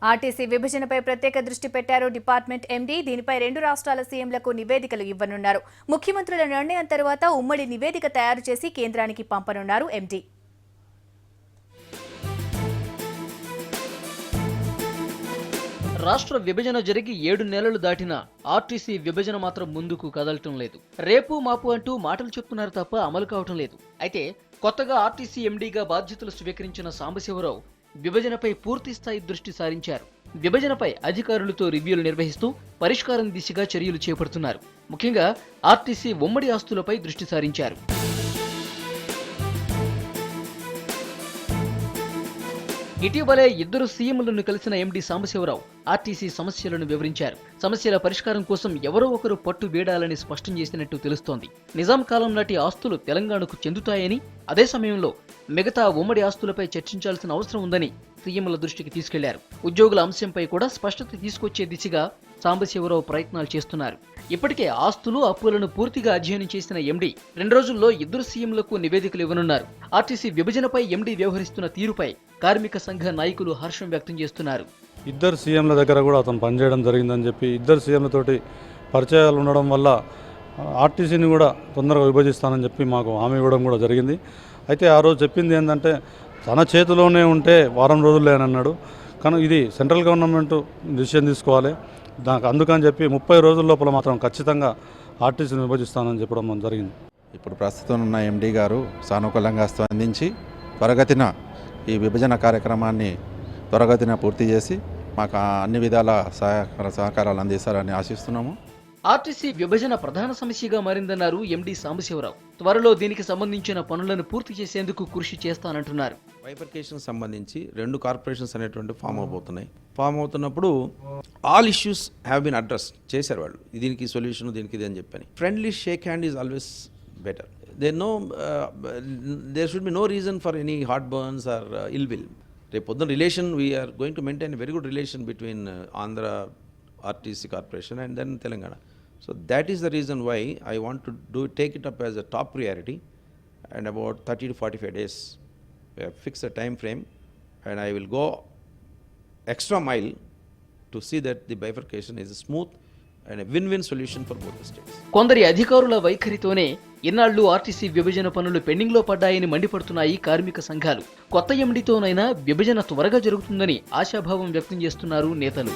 RTC విభజనపై ప్రత్యేక దృష్టి పెట్టారు డిపార్ట్మెంట్ ఎండీ. దీనిపై రెండు రాష్ట్రాల సీఎంలకు నివేదికలు ఇవ్వనున్నారు. ముఖ్యమంత్రుల నిర్ణయం తర్వాత ఉమ్మడి నివేదిక తయారు చేసి కేంద్రానికి పంపనున్నారు ఎండీ. రాష్ట్ర విభజన జరిగి 7 నెలలు దాటినా ఆర్టీసీ విభజన మాత్రం ముందుకు కదలటం లేదు. రేపు మాపు అంటూ మాటలు చెప్తున్నారు తప్ప అమలు కావటం లేదు. అయితే కొత్తగా ఆర్టీసీ ఎండీగా బాధ్యతలు స్వీకరించిన సాంబశివరావు విభజనపై పూర్తి స్థాయి దృష్టి సారించారు. విభజనపై అధికారులతో రివ్యూలు నిర్వహిస్తూ పరిష్కారం దిశగా చర్యలు చేపడుతున్నారు. ముఖ్యంగా ఆర్టీసీ ఉమ్మడి ఆస్తులపై దృష్టి సారించారు. ఇటీవలే ఇద్దరు సీఎంలను కలిసిన ఎండీ సాంబశివరావు ఆర్టీసీ సమస్యలను వివరించారు. సమస్యల పరిష్కారం కోసం ఎవరో ఒకరు పట్టు వీడాలని స్పష్టం చేసినట్టు తెలుస్తోంది. నిజాం కాలం నాటి ఆస్తులు తెలంగాణకు చెందుతాయని, అదే సమయంలో మిగతా ఉమ్మడి ఆస్తులపై చర్చించాల్సిన అవసరం ఉందని సీఎంల దృష్టికి తీసుకెళ్లారు. ఉద్యోగుల అంశంపై కూడా స్పష్టత తీసుకొచ్చే దిశగా సాంబశివరావు ప్రయత్నాలు చేస్తున్నారు. ఇప్పటికే ఆస్తులు అప్పులను పూర్తిగా అధ్యయనం చేసిన ఎండీ 2 రోజుల్లో ఇద్దరు సీఎంలకు నివేదికలు ఇవ్వనున్నారు. ఆర్టీసీ విభజనపై ఎండీ వ్యవహరిస్తున్న తీరుపై కార్మిక సంఘ నాయకులు హర్షం వ్యక్తం చేస్తున్నారు. ఇద్దరు సీఎంల దగ్గర కూడా అతను పనిచేయడం జరిగిందని చెప్పి, ఇద్దరు సీఎంలతోటి పరిచయాలు ఉండడం వల్ల ఆర్టీసీని కూడా తొందరగా విభజిస్తానని చెప్పి మాకు హామీ ఇవ్వడం కూడా జరిగింది. అయితే ఆ రోజు చెప్పింది ఏంటంటే తన చేతిలోనే ఉంటే వారం రోజుల్లో అని అన్నాడు. కానీ ఇది సెంట్రల్ గవర్నమెంట్ డిసిషన్ తీసుకోవాలి, అందుకని చెప్పి 30 రోజుల లోపల మాత్రం ఖచ్చితంగా ఆర్టీసీని విభజిస్తానని చెప్పడం జరిగింది. ఇప్పుడు ప్రస్తుతం ఉన్న ఎండీ గారు సానుకూలంగా స్పందించి త్వరగతిన ఈ విభజన కార్యక్రమాన్ని త్వరగతిన పూర్తి చేసి మాకు అన్ని విధాల సహకారాలు అందిస్తారని ఆశిస్తున్నాము. ఆర్టీసీ విభజన ప్రధాన సమస్యగా మారిందన్నారు ఎండీ సాంబశివరావు. త్వరలో దీనికి సంబంధించిన పనులను పూర్తి చేసేందుకు కృషి చేస్తానంటున్నారు. బైఫర్కేషన్ సంబంధించి 2 కార్పొరేషన్స్ అనేటువంటి ఫామ్ అవబోతున్నాయి. ఫామ్ అవుతున్నప్పుడు all issues have been address చేశారు వాళ్ళు. దీనికి సొల్యూషన్, దీనికి ఇది అని చెప్పని. Friendly shake hand is always better. there should be no reason for any heartburns or ill will. Repodhan relation, we are going to maintain a very good relation between Andhra RTC Corporation and then Telangana. So that is the reason why I want to take it up as a top priority, and about 30 to 45 days we have fixed a time frame, and I will go extra mile to see that the bifurcation is smooth and a win-win solution for both the states. కొందరి అధికారుల వైఖరితోనే ఇన్నాళ్లు RTC విభజన పనులు pending లో పడ్డాయని మండిపడుతున్నాయి కార్మిక సంఘాలు. కొత్త ఎండీతోనైనా విభజన త్వరగా జరుగుతుందని ఆశాభావం వ్యక్తం చేస్తున్నారు నేతలు.